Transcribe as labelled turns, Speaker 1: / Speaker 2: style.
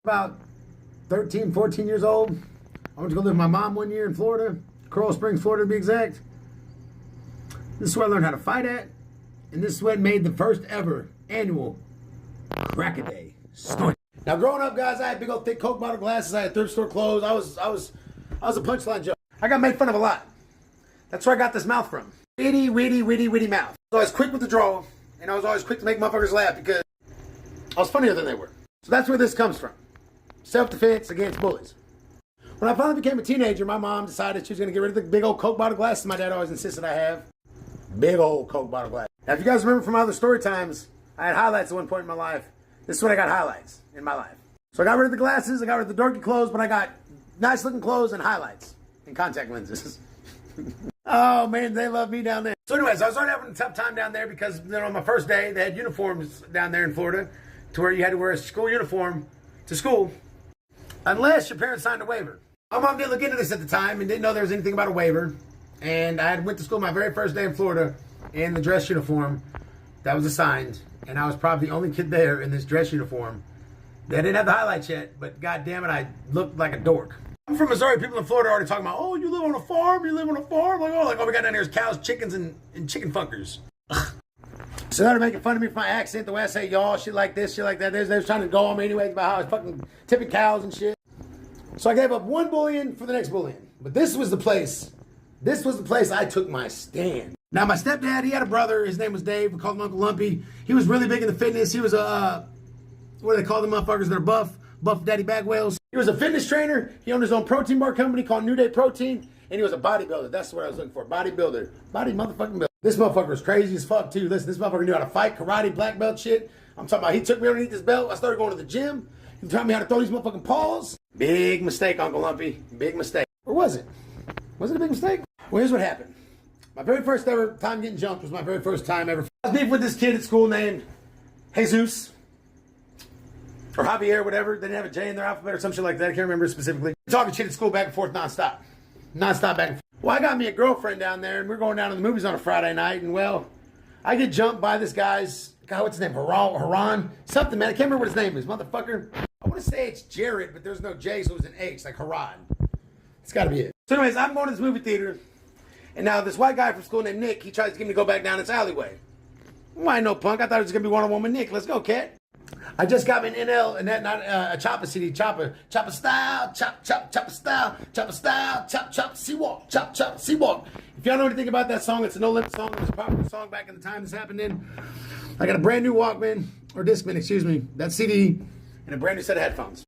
Speaker 1: About 13, 14 years old. I went to go live with my mom one year in Florida, Coral Springs, Florida to be exact. This is where I learned how to fight at, and this is what made the first ever annual Crack-A-Day snort. Now, growing up, guys, I had big old thick Coke bottle glasses. I had thrift store clothes. I was a punchline joke. I got made fun of a lot. That's where I got this mouth from. Witty mouth. So I was quick with the draw, and I was always quick to make motherfuckers laugh because I was funnier than they were. So that's where this comes from. Self-defense against bullies. When I finally became a teenager, my mom decided she was going to get rid of the big old Coke bottle glasses my dad always insisted I have. Big old Coke bottle glass. Now, if you guys remember from other story times, I had highlights at one point in my life. This is when I got highlights in my life. So I got rid of the glasses, I got rid of the dorky clothes, but I got nice looking clothes and highlights and contact lenses. Oh man, they love me down there. So anyways, I was already having a tough time down there because on my first day, they had uniforms down there in Florida to where you had to wear a school uniform to school unless your parents signed a waiver. My mom didn't look into this at the time and didn't know there was anything about a waiver. And I had went to school my very first day in Florida in the dress uniform that was assigned. And I was probably the only kid there in this dress uniform that didn't have the highlights yet. But god damn it, I looked like a dork. I'm from Missouri. People in Florida are already talking about, oh, you live on a farm? You live on a farm? Like, all we got down here is cows, chickens, and chicken fuckers. So they're making fun of me for my accent, the way I say y'all, shit like this, shit like that. They was trying to go on me anyways about how I was fucking tipping cows and shit. So I gave up one bullying for the next bullying. But this was the place I took my stand. Now, my stepdad, he had a brother. His name was Dave. We called him Uncle Lumpy. He was really big into fitness. He was a, what do they call them motherfuckers that are buff? Buff Daddy Bagwells. He was a fitness trainer. He owned his own protein bar company called New Day Protein. And he was a bodybuilder. That's what I was looking for. Bodybuilder. Body motherfucking builder. This motherfucker was crazy as fuck, too. Listen, this motherfucker knew how to fight, karate, black belt shit. I'm talking about he took me underneath his belt. I started going to the gym. He taught me how to throw these motherfucking paws. Big mistake, Uncle Lumpy. Big mistake. Or was it? Was it a big mistake? Well, here's what happened. My very first ever time getting jumped was my very first time ever. I was beefing with this kid at school named Jesus. Or Javier, whatever. They didn't have a J in their alphabet or some shit like that. I can't remember specifically. Talking shit at school back and forth nonstop. Nonstop back and forth. Well, I got me a girlfriend down there, and we're going down to the movies on a Friday night, and well, I get jumped by this guy's, God, what's his name? Haran? Something, man. I can't remember what his name is. Motherfucker. I want to say it's Jared, but there's no J, so it was an H, like Haran. It's got to be it. So anyways, I'm going to this movie theater, and now this white guy from school named Nick, he tries to get me to go back down this alleyway. Why no, punk? I thought it was going to be one-on-one with Nick. Let's go, cat. I just got me an NL, and that not a chopper CD, chopper style, chopper style, chop, C-walk, chop, C-walk. If y'all know anything about that song, it's a no-limit song. It was a popular song back in the time this happened in. I got a brand new Walkman, or Discman, excuse me, that CD, and a brand new set of headphones.